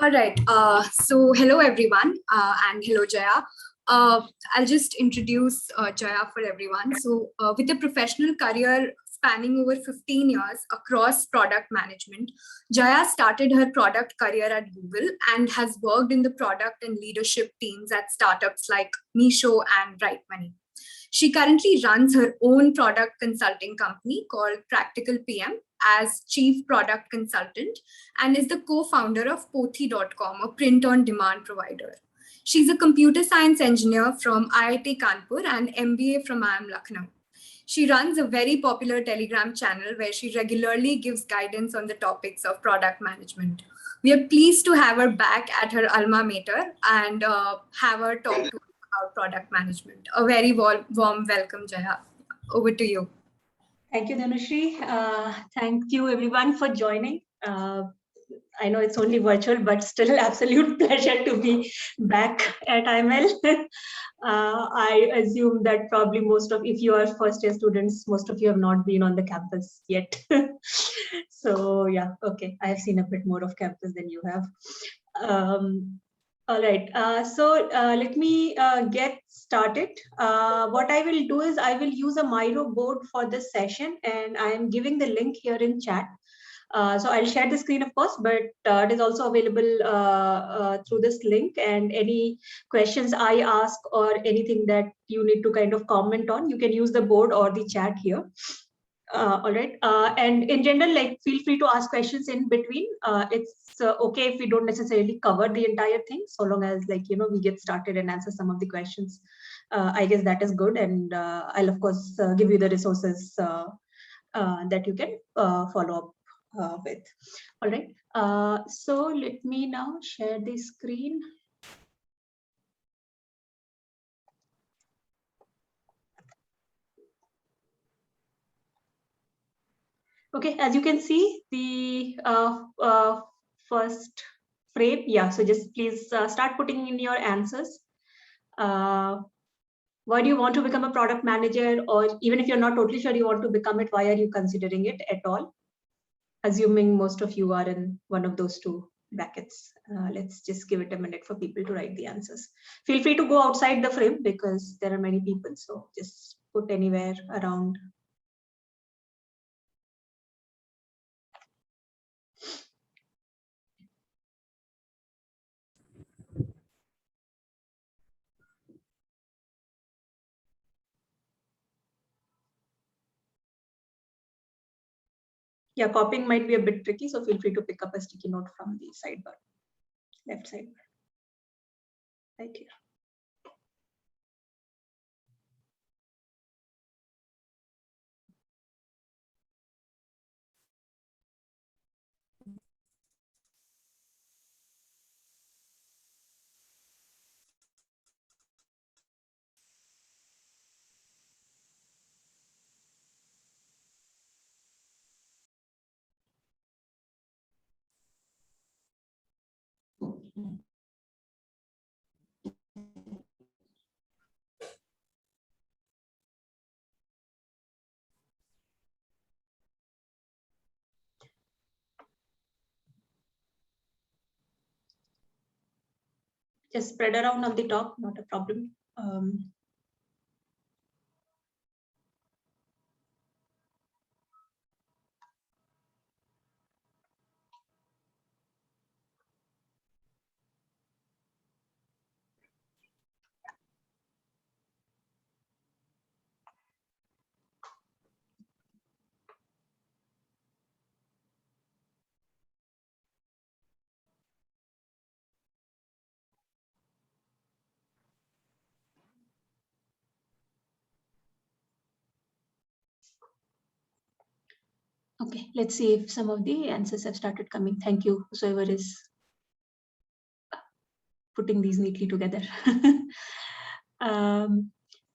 All right. So hello everyone, and hello Jaya. I'll just introduce Jaya for everyone. So with a professional career spanning over 15 years across product management, Jaya started her product career at Google and has worked in the product and leadership teams at startups like Meesho and Rightmoney. She currently runs her own product consulting company called Practical PM as Chief Product Consultant and is the co-founder of Pothi.com, a print-on-demand provider. She's a computer science engineer from IIT Kanpur and MBA from IIM Lucknow. She runs a very popular Telegram channel where she regularly gives guidance on the topics of product management. We are pleased to have her back at her alma mater and have her talk to us about product management. A very warm welcome, Jaya. Over to you. Thank you, Dhanushri. Thank you, everyone, for joining. I know it's only virtual, but still absolute pleasure to be back at IML. I assume that probably if you are first year students, most of you have not been on the campus yet. So yeah, okay. I have seen a bit more of campus than you have. All right, let me get started. What I will do is I will use a Miro board for this session, and I am giving the link here in chat. So I'll share the screen, of course, but it is also available through this link. And any questions I ask or anything that you need to kind of comment on, you can use the board or the chat here. All right, and in general, like, feel free to ask questions in between. It's okay if we don't necessarily cover the entire thing, so long as, like, we get started and answer some of the questions. I guess that is good, and I'll of course give you the resources that you can follow up with. All right, so let me now share the screen. Okay, as you can see, the first frame. Yeah, so just please start putting in your answers. Why do you want to become a product manager? Or even if you're not totally sure you want to become it, why are you considering it at all? Assuming most of you are in one of those two brackets. Let's just give it a minute for people to write the answers. Feel free to go outside the frame because there are many people, so just put anywhere around. Yeah, copying might be a bit tricky, so feel free to pick up a sticky note from the sidebar, left sidebar, right here. Just spread around on the top, not a problem. Okay, let's see if some of the answers have started coming. Thank you, whoever is putting these neatly together.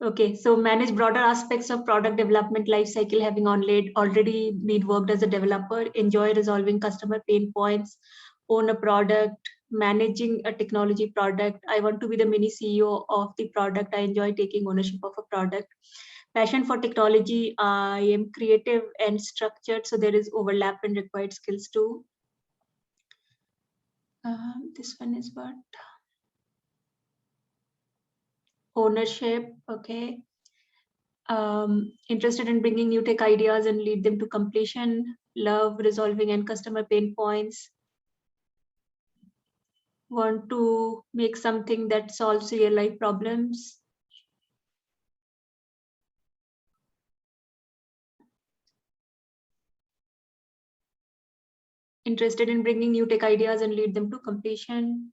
Okay, so manage broader aspects of product development lifecycle, having already been worked as a developer, enjoy resolving customer pain points, own a product, managing a technology product. I want to be the mini CEO of the product. I enjoy taking ownership of a product. Passion for technology. I am creative and structured, so there is overlap in required skills too. This one is what? Ownership, okay. Interested in bringing new tech ideas and lead them to completion. Love resolving end customer pain points. Want to make something that solves real life problems. Interested in bringing new tech ideas and lead them to completion.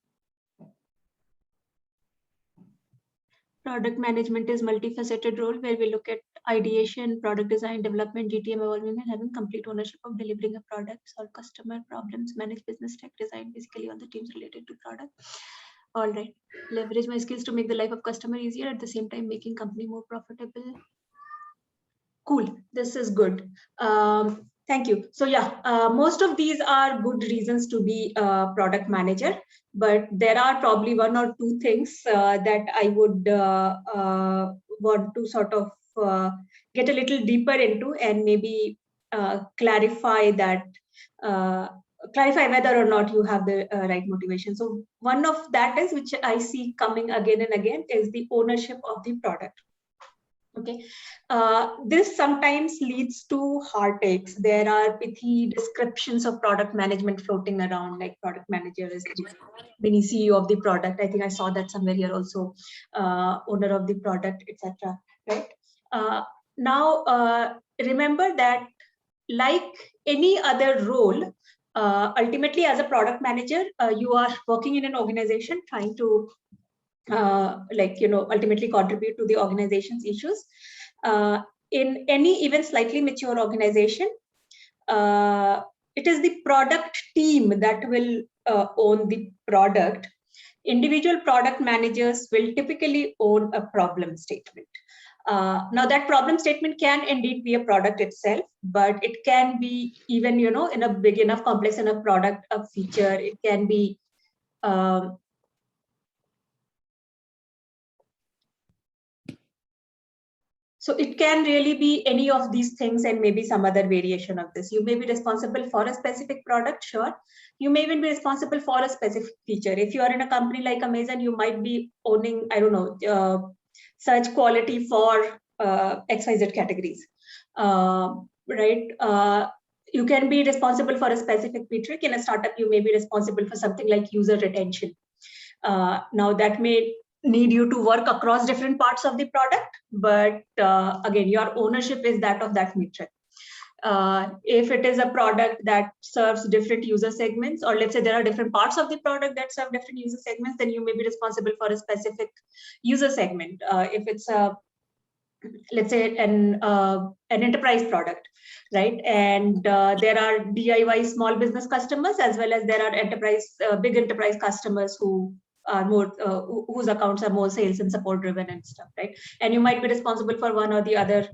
Product management is multifaceted role where we look at ideation, product design, development, GTM, evolving, and having complete ownership of delivering a product, solve customer problems, manage business tech design, basically all the teams related to product. All right, leverage my skills to make the life of customer easier, at the same time making company more profitable. Cool, this is good. Thank you. So yeah, most of these are good reasons to be a product manager, but there are probably one or two things that I would want to sort of get a little deeper into and maybe clarify that, clarify whether or not you have the right motivation. So one of that is, which I see coming again and again, is the ownership of the product. Okay, this sometimes leads to heartaches. There are pithy descriptions of product management floating around, like product manager is the mini CEO of the product. I think I saw that somewhere here also, owner of the product, etc. Right? Now, remember that like any other role, ultimately as a product manager, you are working in an organization trying to ultimately contribute to the organization's issues. In any even slightly mature organization, it is the product team that will own the product. Individual product managers will typically own a problem statement. Now that problem statement can indeed be a product itself, but it can be even, in a big enough, complex enough product, a feature. It can be so it can really be any of these things and maybe some other variation of this. You may be responsible for a specific product, sure. You may even be responsible for a specific feature. If you are in a company like Amazon, you might be owning, I don't know, search quality for XYZ categories, right? You can be responsible for a specific metric. In a startup, you may be responsible for something like user retention. Now that may need you to work across different parts of the product, but again, your ownership is that of that metric. If it is a product that serves different user segments, or let's say there are different parts of the product that serve different user segments, then you may be responsible for a specific user segment. If it's a, let's say an enterprise product, right? And there are DIY small business customers, as well as there are enterprise, big enterprise customers who are more, whose accounts are more sales and support driven and stuff, right? And you might be responsible for one or the other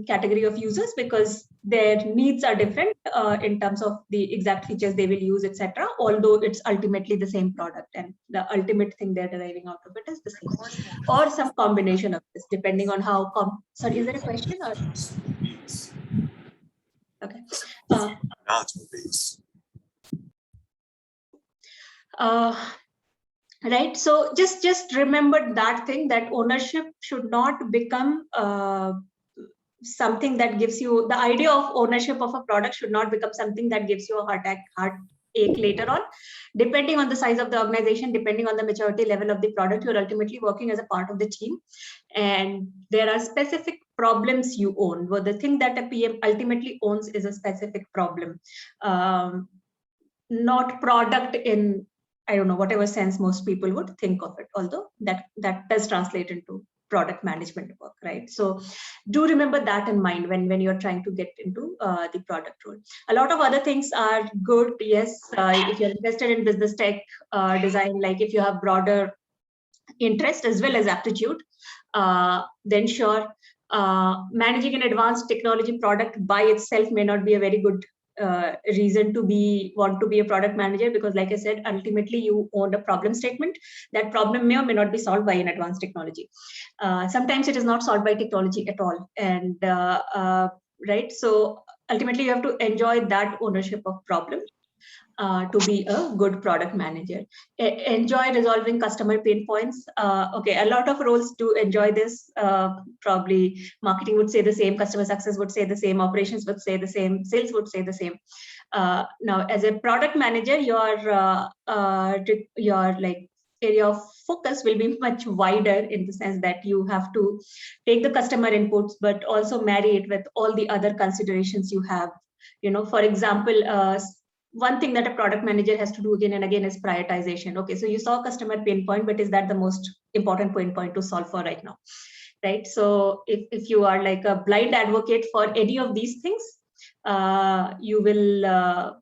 category of users because their needs are different in terms of the exact features they will use, etc. Although it's ultimately the same product and the ultimate thing they're deriving out of it is the same, or some combination of this, depending on how. Sorry, is there a question or? Okay. Right. So just remember that thing, that ownership should not become something that gives you, the idea of ownership of a product should not become something that gives you a heartache later on. Depending on the size of the organization, depending on the maturity level of the product, you're ultimately working as a part of the team, and there are specific problems you own. Well, the thing that a PM ultimately owns is a specific problem, not product in, I don't know, whatever sense most people would think of it, although that does translate into product management work, right? So do remember that in mind when you're trying to get into the product role. A lot of other things are good, yes. If you're interested in business tech design, like if you have broader interest as well as aptitude, then sure. Managing an advanced technology product by itself may not be a very good reason to want to be a product manager, because like I said, ultimately you own a problem statement. That problem may or may not be solved by an advanced technology. Sometimes it is not solved by technology at all, and right, so ultimately you have to enjoy that ownership of problem. to be a good product manager. Enjoy resolving customer pain points. Okay, a lot of roles do enjoy this. Probably marketing would say the same, customer success would say the same, operations would say the same, sales would say the same. Now, as a product manager, your like area of focus will be much wider, in the sense that you have to take the customer inputs, but also marry it with all the other considerations you have. For example, one thing that a product manager has to do again and again is prioritization. Okay, so you saw customer pain point, but is that the most important pain point to solve for right now? Right. So if you are like a blind advocate for any of these things, you will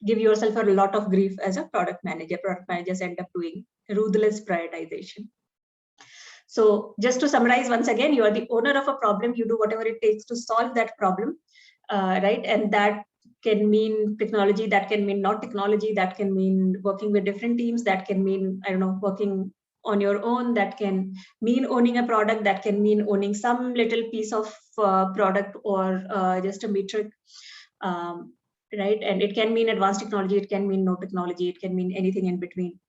give yourself a lot of grief as a product manager. Product managers end up doing ruthless prioritization. So just to summarize once again, you are the owner of a problem. You do whatever it takes to solve that problem, right? And that can mean technology, that can mean not technology, that can mean working with different teams, that can mean, I don't know, working on your own, that can mean owning a product, that can mean owning some little piece of product or just a metric, right? And it can mean advanced technology, it can mean no technology, it can mean anything in between.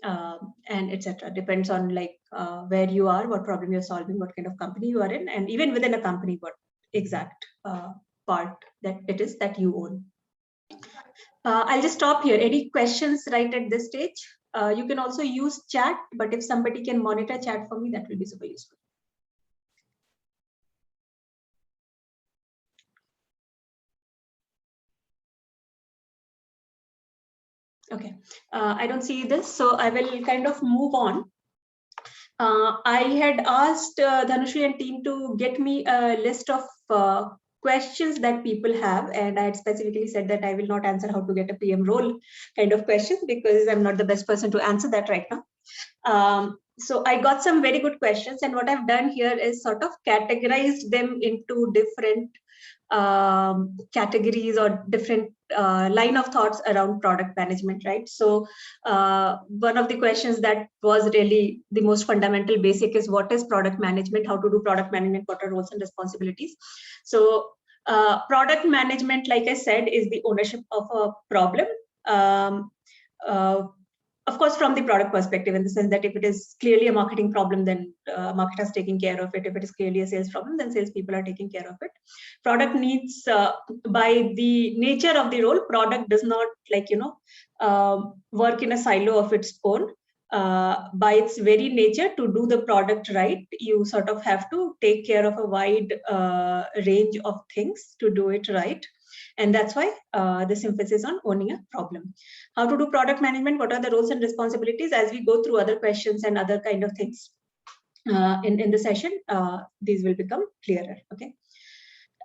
And etc. Depends on like where you are, what problem you're solving, what kind of company you are in, and even within a company, what exact part that it is that you own. I'll just stop here. Any questions right at this stage? You can also use chat, but if somebody can monitor chat for me, that will be super useful. Okay, I don't see this, so I will kind of move on. I had asked Dhanushri and team to get me a list of questions that people have, and I had specifically said that I will not answer how to get a PM role kind of questions, because I'm not the best person to answer that right now. So I got some very good questions, and what I've done here is sort of categorized them into different categories or different line of thoughts around product management, right? So one of the questions that was really the most fundamental basic is, what is product management? How to do product management? What are roles and responsibilities? So product management, like I said, is the ownership of a problem. Of course, from the product perspective, in the sense that if it is clearly a marketing problem, then marketers taking care of it. If it is clearly a sales problem, then salespeople are taking care of it. Product needs, by the nature of the role, product does not work in a silo of its own. By its very nature, to do the product right, you sort of have to take care of a wide range of things to do it right. And that's why this emphasis on owning a problem. How to do product management? What are the roles and responsibilities? As we go through other questions and other kind of things in the session, these will become clearer. Okay.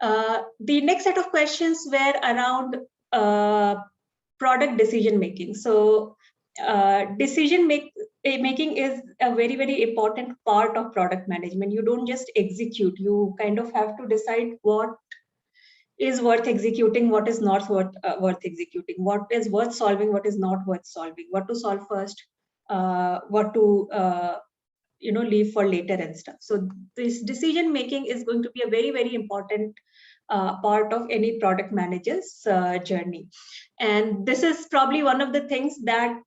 The next set of questions were around product decision making. So decision making is a very, very important part of product management. You don't just execute, you kind of have to decide what is worth executing, what is not worth executing, what is worth solving, what is not worth solving, what to solve first, what to leave for later and stuff. So this decision making is going to be a very, very important part of any product manager's journey. And this is probably one of the things that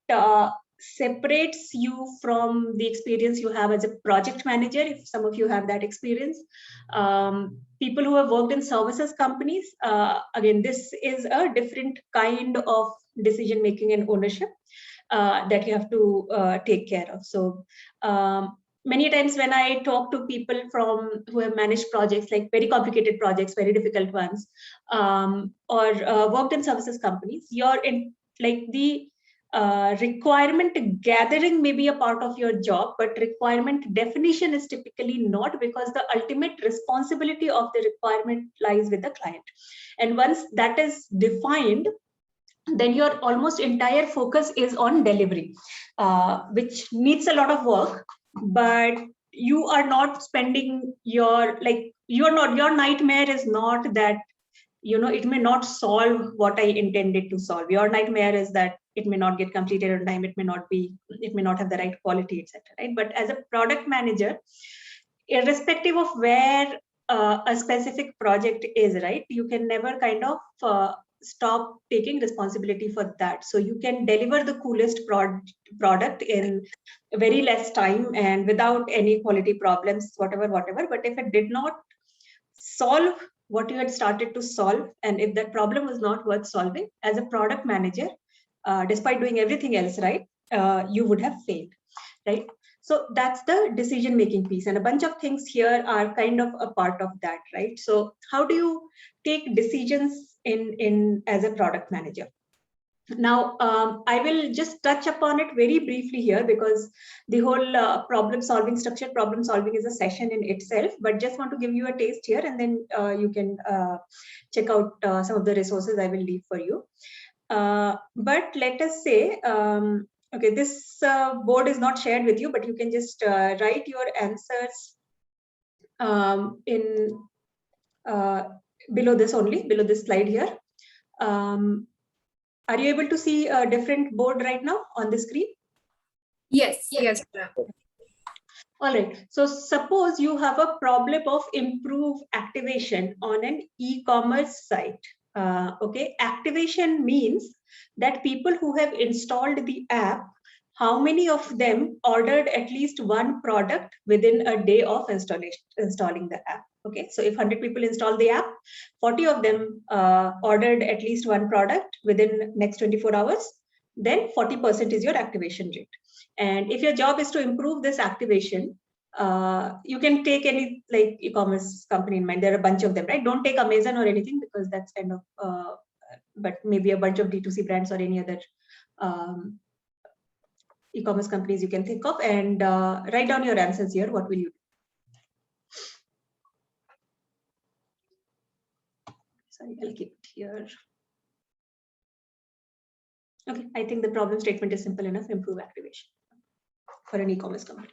separates you from the experience you have as a project manager, if some of you have that experience. People who have worked in services companies, again, this is a different kind of decision making and ownership that you have to take care of. So many times when I talk to people who have managed projects, like very complicated projects, very difficult ones, or worked in services companies, you're in like the requirement gathering may be a part of your job, but requirement definition is typically not, because the ultimate responsibility of the requirement lies with the client. And once that is defined, then your almost entire focus is on delivery, which needs a lot of work, but you are not spending your nightmare is not that, it may not solve what I intended to solve. Your nightmare is that it may not get completed on time, it may not have the right quality, etc. Right? But as a product manager, irrespective of where a specific project is, right, you can never kind of stop taking responsibility for that. So you can deliver the coolest product in very less time and without any quality problems, whatever. But if it did not solve what you had started to solve, and if that problem was not worth solving, as a product manager, despite doing everything else right, you would have failed, right? So that's the decision making piece, and a bunch of things here are kind of a part of that, right? So how do you take decisions in as a product manager? Now, I will just touch upon it very briefly here, because the whole structured problem solving is a session in itself, but just want to give you a taste here, and then you can check out some of the resources I will leave for you. But let us say, okay, this board is not shared with you, but you can just write your answers in below this slide here. Are you able to see a different board right now on the screen? Yes. All right. So suppose you have a problem of improve activation on an e-commerce site. Okay, activation means that people who have installed the app, how many of them ordered at least one product within a day of installing the app? Okay, so if 100 people install the app, 40 of them ordered at least one product within next 24 hours, then 40% is your activation rate. And if your job is to improve this activation, you can take any like e-commerce company in mind. There are a bunch of them, right? Don't take Amazon or anything, because that's kind of, but maybe a bunch of D2C brands or any other e-commerce companies you can think of, and write down your answers here. What will you do? Sorry, I'll keep it here. Okay, I think the problem statement is simple enough. Improve activation for an e-commerce company.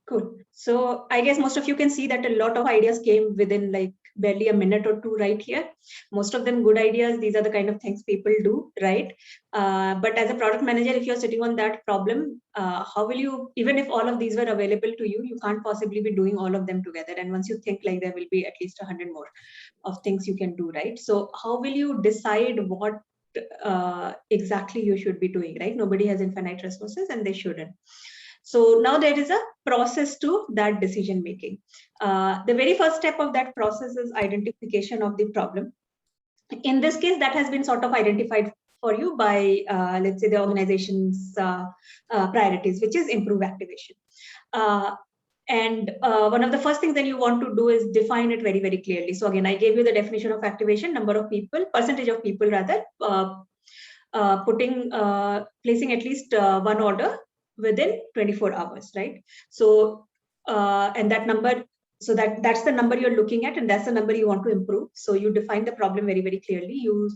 Cool. So I guess most of you can see that a lot of ideas came within like barely a minute or two right here. Most of them good ideas. These are the kind of things people do, right? But as a product manager, if you're sitting on that problem, how will you, even if all of these were available to you, you can't possibly be doing all of them together. And once you think like there will be at least 100 more of things you can do, right? So how will you decide what exactly you should be doing, right? Nobody has infinite resources and they shouldn't. So now there is a process to that decision making. The very first step of that process is identification of the problem. In this case, that has been sort of identified for you by, let's say, the organization's priorities, which is improve activation. And one of the first things that you want to do is define it very, very clearly. So again, I gave you the definition of activation, number of people, percentage of people rather, placing at least one order within 24 hours, right? So, and that number, so that's the number you're looking at, and that's the number you want to improve. So you define the problem very, very clearly. You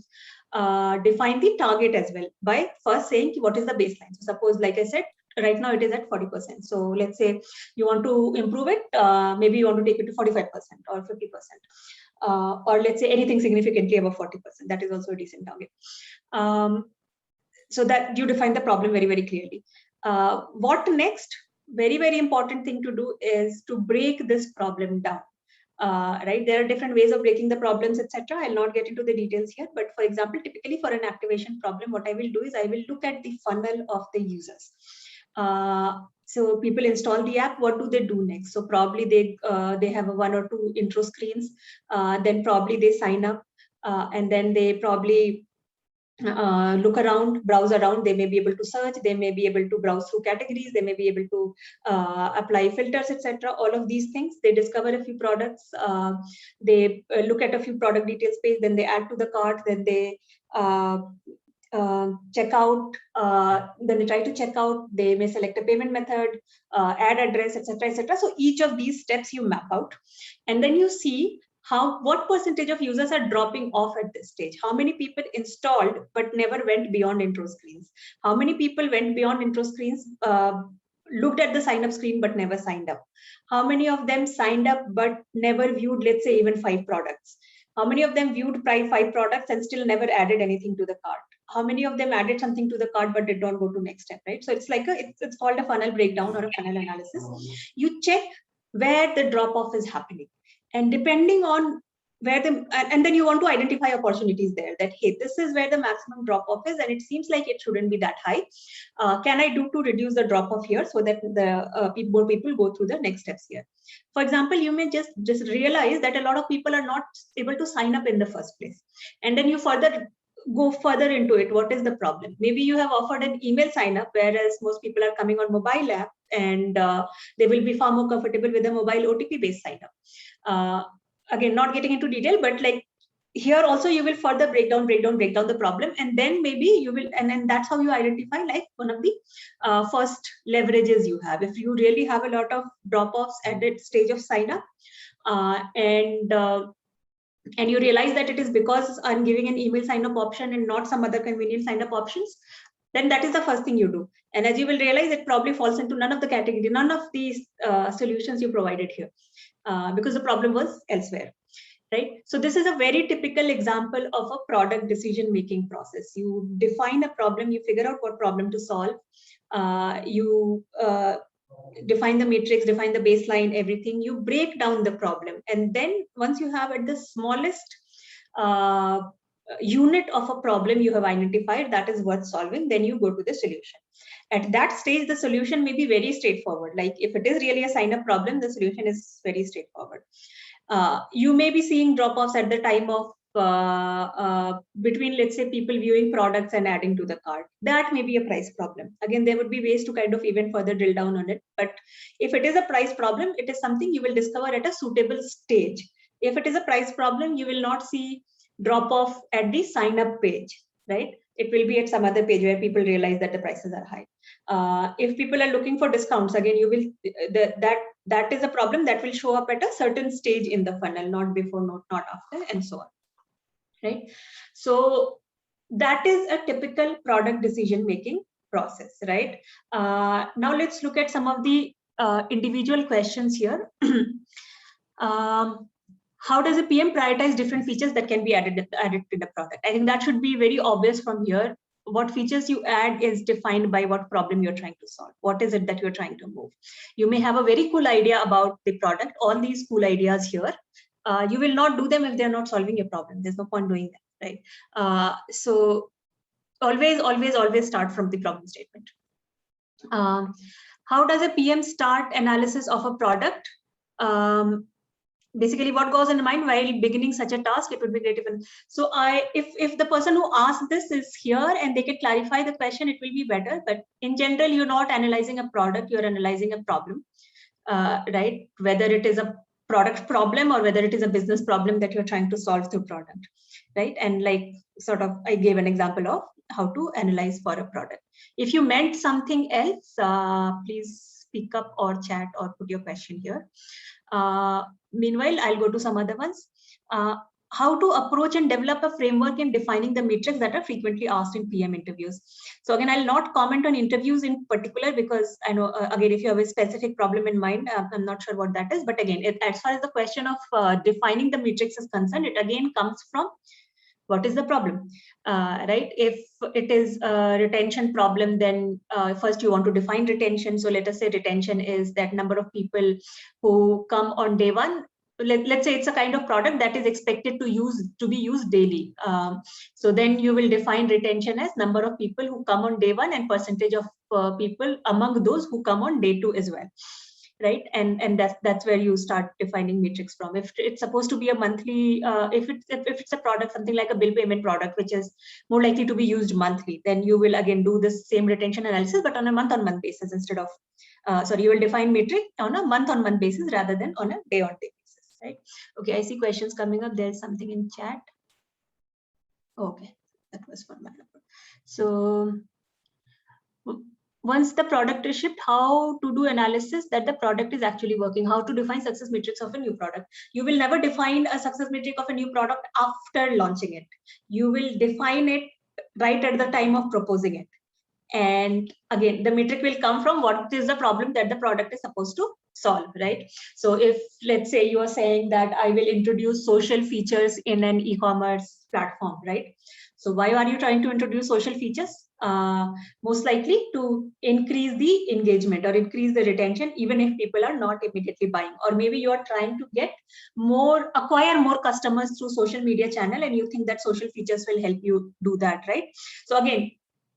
define the target as well by first saying what is the baseline. So suppose, like I said, right now it is at 40%. So let's say you want to improve it. Maybe you want to take it to 45% or 50%. Or let's say anything significantly above 40%. That is also a decent target. So that you define the problem very, very clearly. What next? very, very important thing to do is to break this problem down. Right, there are different ways of breaking the problems, etc. I'll not get into the details here, but for example, typically for an activation problem, what I will do is I will look at the funnel of the users. So people install the app, what do they do next? So probably they have a 1 or 2 intro screens, then probably they sign up, and then they probably look around, browse around. They may be able to search, they may be able to browse through categories, they may be able to apply filters, etc. All of these things. They discover a few products, they look at a few product details page, then they add to the cart, then they check out, then they try to check out, they may select a payment method, add address, etc., etc. So each of these steps you map out, and then you see what percentage of users are dropping off at this stage. How many people installed but never went beyond intro screens? How many people went beyond intro screens, looked at the sign up screen but never signed up? How many of them signed up but never viewed, let's say, even 5 products? How many of them viewed 5 products and still never added anything to the cart? How many of them added something to the cart but did not go to next step, right? So it's like it's called a funnel breakdown or a funnel analysis. You check where the drop off is happening, and depending on where and then you want to identify opportunities there, that hey, this is where the maximum drop off is and it seems like it shouldn't be that high. Can I do to reduce the drop off here so that the more people go through the next steps here? For example, you may just realize that a lot of people are not able to sign up in the first place, and then you go further into it. What is the problem? Maybe you have offered an email sign up, whereas most people are coming on mobile app, and they will be far more comfortable with a mobile OTP based sign up. Again, not getting into detail, but like here also you will further break down the problem, and then maybe you will, and then that's how you identify like one of the first leverages you have. If you really have a lot of drop-offs at that stage of sign up, and you realize that it is because I'm giving an email sign up option and not some other convenient sign up options, then that is the first thing you do. And as you will realize, it probably falls into none of these solutions you provided here, because the problem was elsewhere, right? So this is a very typical example of a product decision-making process. You define a problem, you figure out what problem to solve, you define the matrix, define the baseline, everything, you break down the problem. And then once you have at the smallest unit of a problem you have identified that is worth solving, then you go to the solution. At that stage, the solution may be very straightforward. Like if it is really a sign up problem, the solution is very straightforward. You may be seeing drop-offs at the time of between, let's say, people viewing products and adding to the cart. That may be a price problem. Again, there would be ways to kind of even further drill down on it. But if it is a price problem, it is something you will discover at a suitable stage. If it is a price problem, you will not see drop off at the sign up page, right? It will be at some other page where people realize that the prices are high. If people are looking for discounts, again, you will that is a problem that will show up at a certain stage in the funnel, not before, not after, and so on, right? So that is a typical product decision making process, right? Now let's look at some of the individual questions here. How does a PM prioritize different features that can be added to the product? I think that should be very obvious from here. What features you add is defined by what problem you're trying to solve. What is it that you're trying to move? You may have a very cool idea about the product, all these cool ideas here. You will not do them if they're not solving your problem. There's no point doing that, right? So always start from the problem statement. How does a PM start analysis of a product? Basically, what goes in the mind while beginning such a task? It would be great if the person who asked this is here and they can clarify the question, it will be better. But in general, you're not analyzing a product, you're analyzing a problem, right? Whether it is a product problem or whether it is a business problem that you're trying to solve through product, right? And like sort of, I gave an example of how to analyze for a product. If you meant something else, please speak up or chat or put your question here. Meanwhile, I'll go to some other ones. How to approach and develop a framework in defining the metrics that are frequently asked in PM interviews. So again, I'll not comment on interviews in particular because I know, again, if you have a specific problem in mind, I'm not sure what that is. But again, as far as the question of defining the metrics is concerned, it again comes from what is the problem, right? If it is a retention problem, then first you want to define retention. So let us say retention is that number of people who come on day one. Let's say it's a kind of product that is expected to be used daily. So then you will define retention as number of people who come on day one and percentage of people among those who come on day two as well. Right, and that's where you start defining metrics from. If it's supposed to be a monthly, if it's a product, something like a bill payment product, which is more likely to be used monthly, then you will again do this same retention analysis, but on a month-on-month basis instead of, you will define metric on a month-on-month basis rather than on a day-on-day basis, right? Okay, I see questions coming up. There's something in chat. Okay, that was for my number. So once the product is shipped, how to do analysis that the product is actually working, how to define success metrics of a new product. You will never define a success metric of a new product after launching it. You will define it right at the time of proposing it. And again, the metric will come from what is the problem that the product is supposed to solve, right? So if, let's say, you are saying that I will introduce social features in an e-commerce platform, right? So why are you trying to introduce social features? Most likely to increase the engagement or increase the retention, even if people are not immediately buying. Or maybe you are trying to acquire more customers through social media channel, and you think that social features will help you do that, right? So again,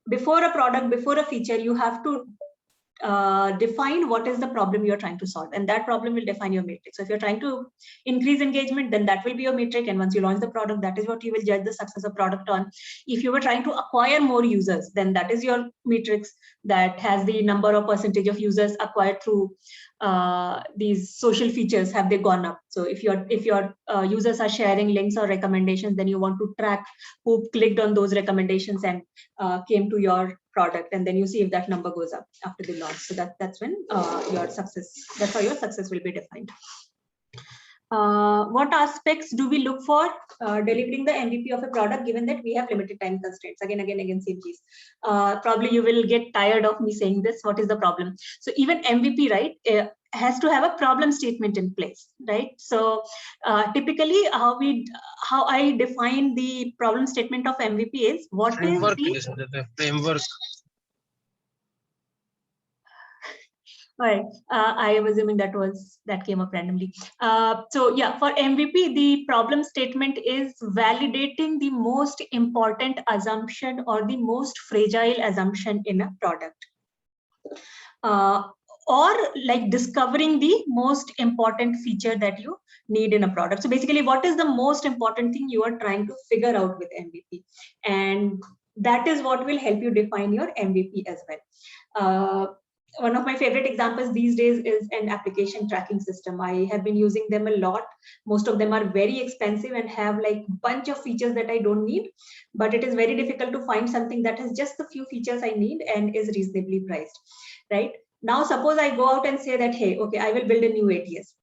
before a product, before a feature, you have to define what is the problem you're trying to solve, and that problem will define your matrix. So if you're trying to increase engagement, then that will be your metric, and once you launch the product, that is what you will judge the success of product on. If you were trying to acquire more users, then that is your matrix that has the number or percentage of users acquired through these social features. Have they gone up? So if your users are sharing links or recommendations, then you want to track who clicked on those recommendations and came to your product, and then you see if that number goes up after the launch. So that's when your success, that's how your success will be defined. What aspects do we look for delivering the MVP of a product, given that we have limited time constraints? Again, same piece. Probably you will get tired of me saying this. What is the problem? So even MVP, right, has to have a problem statement in place, right? So typically how I define the problem statement of MVP is what framework is the framework. Right. I am assuming that came up randomly. So yeah, for MVP, the problem statement is validating the most important assumption or the most fragile assumption in a product. Or like discovering the most important feature that you need in a product. So basically, what is the most important thing you are trying to figure out with MVP? And that is what will help you define your MVP as well. One of my favorite examples these days is an application tracking system. I have been using them a lot. Most of them are very expensive and have like a bunch of features that I don't need, but it is very difficult to find something that has just the few features I need and is reasonably priced, right? Now, suppose I go out and say that, hey, okay, I will build a new ATS.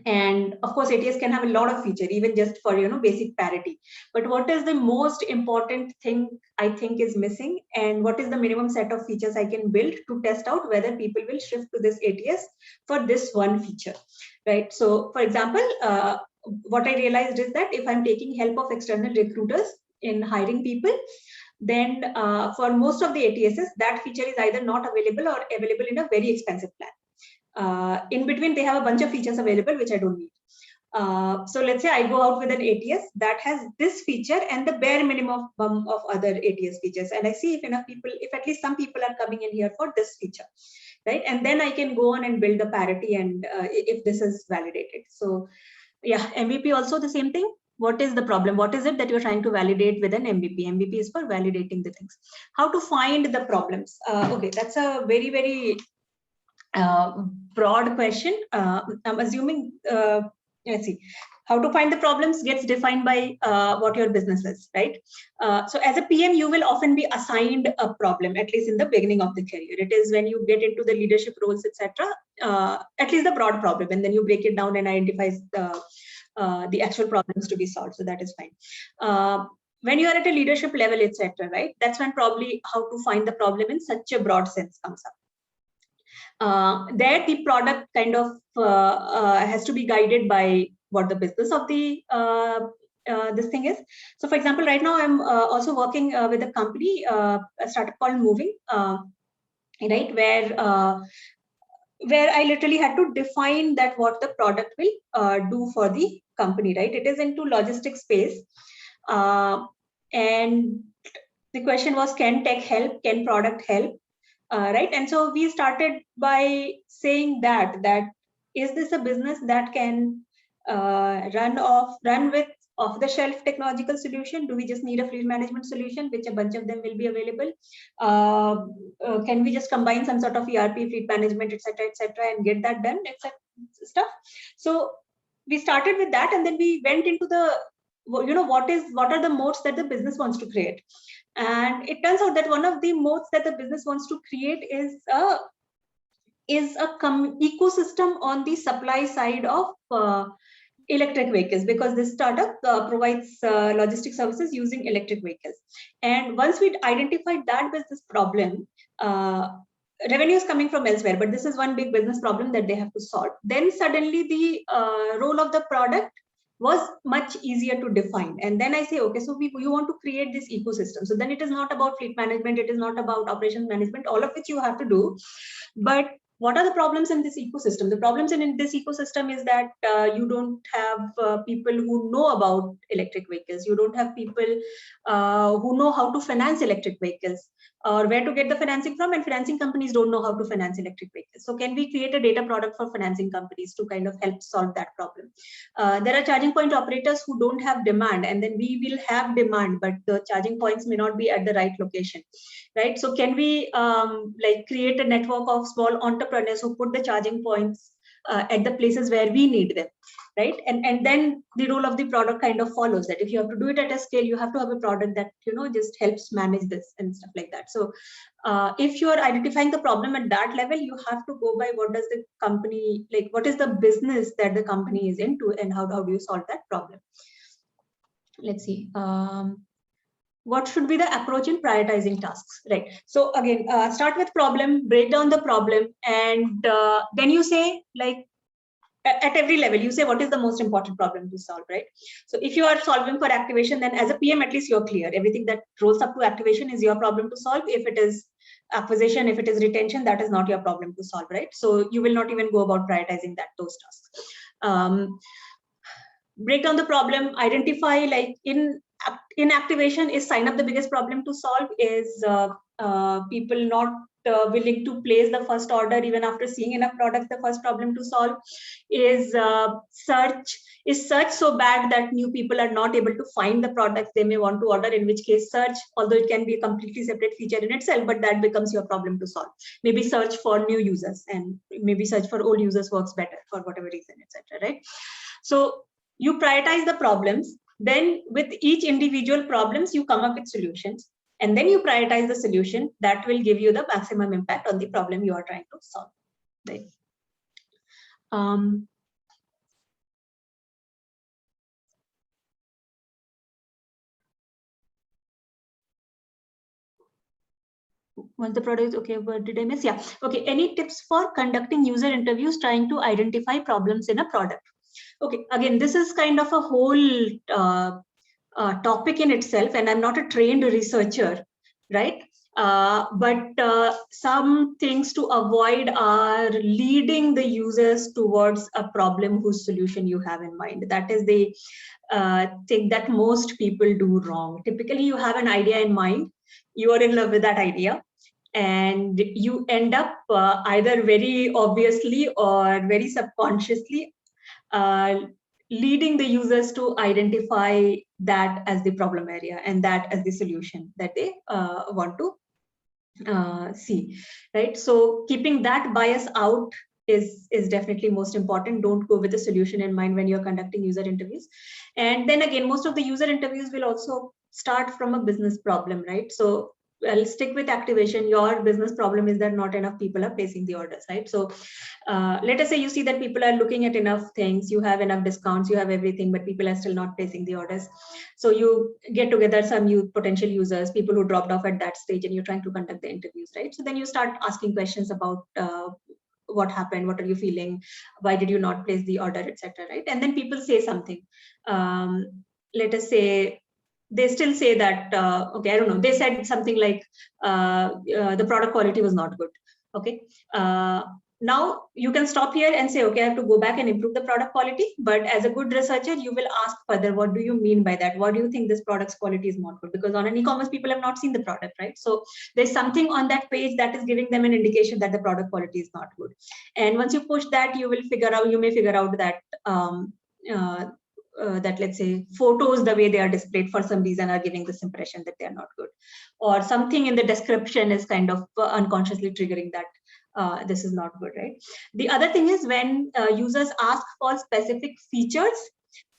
And of course, ATS can have a lot of features, even just for, basic parity. But what is the most important thing I think is missing? And what is the minimum set of features I can build to test out whether people will shift to this ATS for this one feature, right? So for example, what I realized is that if I'm taking help of external recruiters in hiring people, then for most of the ATSs, that feature is either not available or available in a very expensive plan. In between, they have a bunch of features available, which I don't need. So let's say I go out with an ATS that has this feature and the bare minimum of other ATS features. And I see if enough people, if at least some people are coming in here for this feature, right? And then I can go on and build the parity and if this is validated. So yeah, MVP also the same thing. What is the problem? What is it that you're trying to validate with an MVP? MVP is for validating the things. How to find the problems? Okay, that's a very, very broad question. I'm assuming, let's see, how to find the problems gets defined by what your business is, right? So as a PM, you will often be assigned a problem, at least in the beginning of the career. It is when you get into the leadership roles, etc. At least the broad problem, and then you break it down and identify the actual problems to be solved. So that is fine. When you are at a leadership level, etc., right? That's when probably how to find the problem in such a broad sense comes up. There, the product kind of has to be guided by what the business of the this thing is. So for example, right now I'm also working with a company, a startup called Moving, right, where I literally had to define that what the product will do for the company, right? It is into logistics space. And the question was, can tech help? Can product help? Right? And so we started by saying that is this a business that can run with off-the-shelf technological solution? Do we just need a fleet management solution, which a bunch of them will be available? Can we just combine some sort of ERP, fleet management, etc., and get that done, etc. stuff? So we started with that, and then we went into the, what are the moats that the business wants to create. And it turns out that one of the moats that the business wants to create is a ecosystem on the supply side of electric vehicles, because this startup provides logistic services using electric vehicles. And once we identified that business problem, revenue is coming from elsewhere, but this is one big business problem that they have to solve. Then suddenly the role of the product was much easier to define. And then I say, okay, so you want to create this ecosystem. So then it is not about fleet management, it is not about operations management, all of which you have to do. But what are the problems in this ecosystem? The problems in this ecosystem is that you don't have people who know about electric vehicles. You don't have people who know how to finance electric vehicles, or where to get the financing from, and financing companies don't know how to finance electric vehicles. So can we create a data product for financing companies to kind of help solve that problem? There are charging point operators who don't have demand, and then we will have demand, but the charging points may not be at the right location, right? So can we create a network of small entrepreneurs who put the charging points at the places where we need them, right? And then the role of the product kind of follows that. If you have to do it at a scale, you have to have a product that just helps manage this and stuff like that. So if you are identifying the problem at that level, you have to go by what does the company, what is the business that the company is into, and how do you solve that problem. Let's see. What should be the approach in prioritizing tasks, right? So again, start with problem, break down the problem, and then you say, at every level, you say what is the most important problem to solve, right? So if you are solving for activation, then as a PM, at least you're clear. Everything that rolls up to activation is your problem to solve. If it is acquisition, if it is retention, that is not your problem to solve, right? So you will not even go about prioritizing those tasks. Break down the problem, identify, in activation, is sign up the biggest problem to solve? Is people not willing to place the first order even after seeing enough products the first problem to solve? Is search so bad that new people are not able to find the products they may want to order, in which case search, although it can be a completely separate feature in itself, but that becomes your problem to solve. Maybe search for new users, and maybe search for old users works better for whatever reason, etc., right? So you prioritize the problems, then with each individual problems, you come up with solutions, and then you prioritize the solution that will give you the maximum impact on the problem you are trying to solve, right? Once the product is okay, what did I miss? Yeah, okay. Any tips for conducting user interviews trying to identify problems in a product? Okay, again, this is kind of a whole topic in itself, and I'm not a trained researcher, right? But some things to avoid are leading the users towards a problem whose solution you have in mind. That is the thing that most people do wrong. Typically, you have an idea in mind, you are in love with that idea, and you end up either very obviously or very subconsciously leading the users to identify that as the problem area and that as the solution that they want to see, right? So keeping that bias out is definitely most important. Don't go with the solution in mind when you're conducting user interviews. And then again, most of the user interviews will also start from a business problem, right? So I'll stick with activation. Your business problem is that not enough people are placing the orders, right? So let us say you see that people are looking at enough things, you have enough discounts, you have everything, but people are still not placing the orders. So you get together some potential users, people who dropped off at that stage, and you're trying to conduct the interviews, right? So then you start asking questions about what happened, what are you feeling, why did you not place the order, etc., right? And then people say something. let us say, they still say that, okay, I don't know, they said something like the product quality was not good. Okay. Now you can stop here and say, okay, I have to go back and improve the product quality. But as a good researcher, you will ask further, what do you mean by that? What do you think this product's quality is not good? Because on an e-commerce, people have not seen the product, right? So there's something on that page that is giving them an indication that the product quality is not good. And once you push that, you may figure out that that, let's say, photos, the way they are displayed for some reason are giving this impression that they are not good, or something in the description is kind of unconsciously triggering that this is not good, right? The other thing is when users ask for specific features,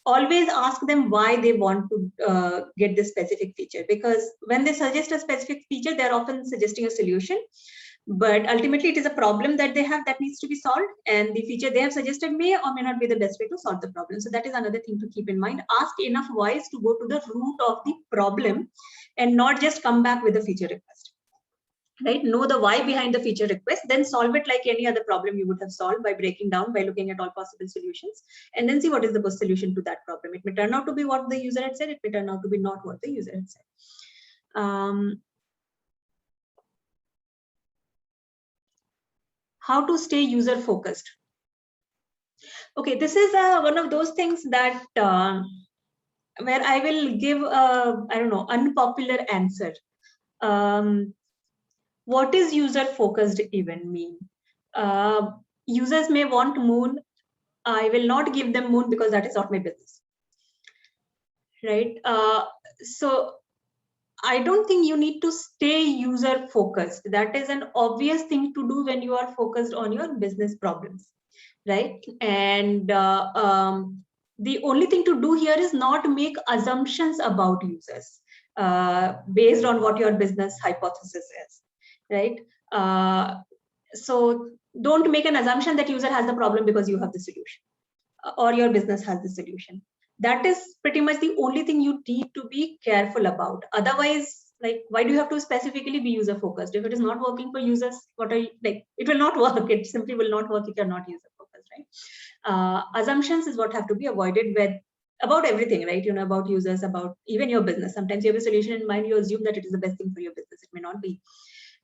always ask them why they want to get this specific feature, because when they suggest a specific feature, they're often suggesting a solution. But ultimately, it is a problem that they have that needs to be solved, and the feature they have suggested may or may not be the best way to solve the problem. So that is another thing to keep in mind. Ask enough whys to go to the root of the problem and not just come back with a feature request. Right? Know the why behind the feature request, then solve it like any other problem you would have solved by breaking down, by looking at all possible solutions, and then see what is the best solution to that problem. It may turn out to be what the user had said, it may turn out to be not what the user had said. How to stay user focused. Okay, this is one of those things that where I will give a, I don't know, unpopular answer. What is user focused even mean? Users may want Moon. I will not give them Moon because that is not my business, right? So I don't think you need to stay user focused. That is an obvious thing to do when you are focused on your business problems, right? And the only thing to do here is not make assumptions about users based on what your business hypothesis is, right? So don't make an assumption that user has the problem because you have the solution or your business has the solution. That is pretty much the only thing you need to be careful about. Otherwise, like, why do you have to specifically be user focused? If it is not working for users, what are you, like, it will not work. It simply will not work if you're not user focused, right? Assumptions is what have to be avoided with about everything, right? You know, about users, about even your business. Sometimes you have a solution in mind, you assume that it is the best thing for your business. It may not be,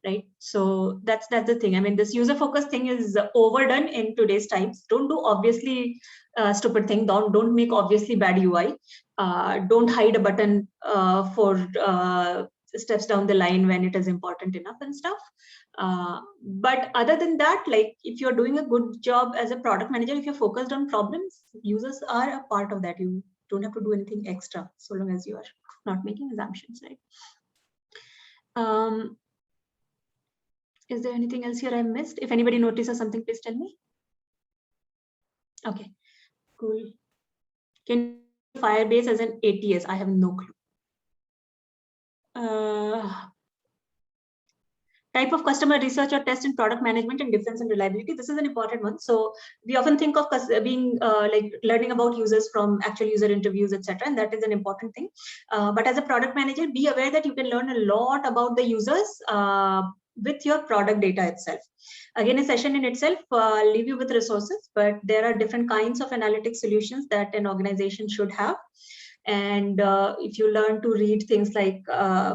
right? So that's the thing. I mean, this user focused thing is overdone in today's times. Don't do obviously stupid thing. Don't make obviously bad UI. Don't hide a button for steps down the line when it is important enough and stuff. But other than that, like, if you're doing a good job as a product manager, if you're focused on problems, users are a part of that. You don't have to do anything extra so long as you are not making assumptions, right? Is there anything else here I missed? If anybody notices something, please tell me. Okay, cool. Can Firebase as an ATS? I have no clue. Type of customer research or test in product management and difference in reliability. This is an important one. So we often think of being like learning about users from actual user interviews, etc. And that is an important thing. But as a product manager, be aware that you can learn a lot about the users with your product data itself. Again, a session in itself, I'll leave you with resources, but there are different kinds of analytic solutions that an organization should have. And if you learn to read things like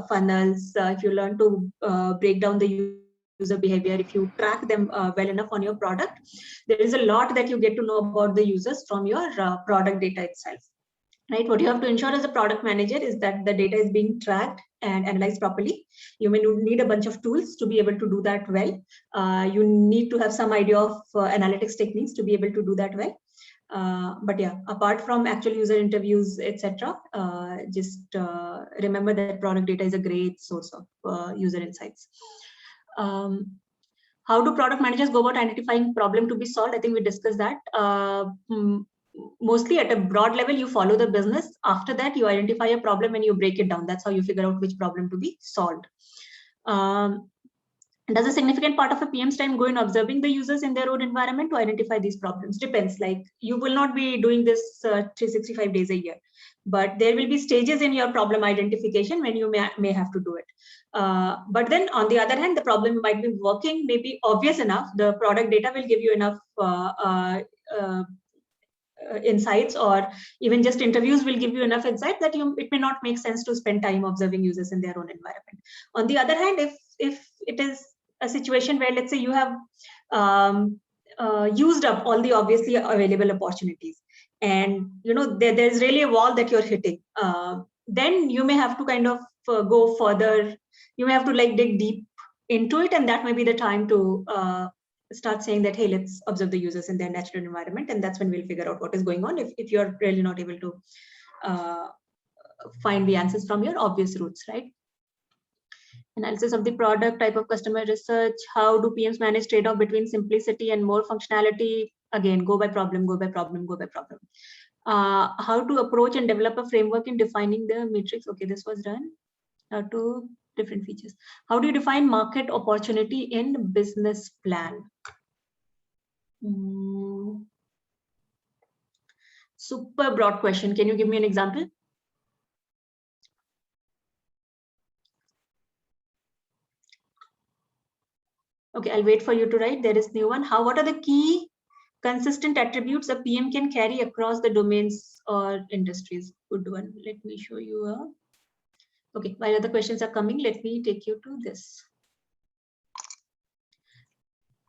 funnels, if you learn to break down the user behavior, if you track them well enough on your product, there is a lot that you get to know about the users from your product data itself. Right? What you have to ensure as a product manager is that the data is being tracked and analyzed properly. You may need a bunch of tools to be able to do that well. You need to have some idea of analytics techniques to be able to do that well. But yeah, apart from actual user interviews, etc., just remember that product data is a great source of user insights. How do product managers go about identifying problem to be solved? I think we discussed that. Mostly at a broad level, you follow the business. After that, you identify a problem and you break it down. That's how you figure out which problem to be solved. Does a significant part of a PM's time go in observing the users in their own environment to identify these problems? Depends. Like, you will not be doing this 365 days a year, but there will be stages in your problem identification when you may have to do it. But then on the other hand, the problem might be working, maybe obvious enough. The product data will give you enough insights, or even just interviews will give you enough insight that it may not make sense to spend time observing users in their own environment. On the other hand, if it is a situation where, let's say, you have used up all the obviously available opportunities, and there's really a wall that you're hitting, then you may have to kind of go further. You may have to dig deep into it, and that may be the time to start saying that, hey, let's observe the users in their natural environment, and that's when we'll figure out what is going on if you're really not able to find the answers from your obvious routes, right? Analysis of the product, type of customer research. How do PMs manage trade-off between simplicity and more functionality? Again, go by problem, go by problem, go by problem. How to approach and develop a framework in defining the matrix. Okay, this was done. Two different features. How do you define market opportunity in business plan? Super broad question. Can you give me an example? Okay, I'll wait for you to write. There is new one. What are the key consistent attributes a PM can carry across the domains or industries? Good one. Let me show you okay, while other questions are coming, let me take you to this.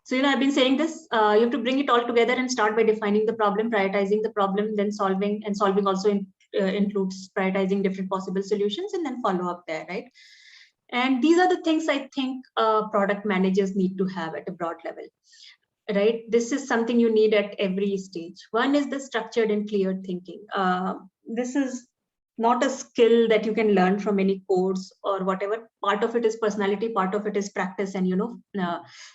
So, I've been saying this, you have to bring it all together and start by defining the problem, prioritizing the problem, then solving, and solving also includes prioritizing different possible solutions, and then follow up there, right? And these are the things I think product managers need to have at a broad level, right? This is something you need at every stage. One is the structured and clear thinking. This is not a skill that you can learn from any course or whatever. Part of it is personality, part of it is practice, and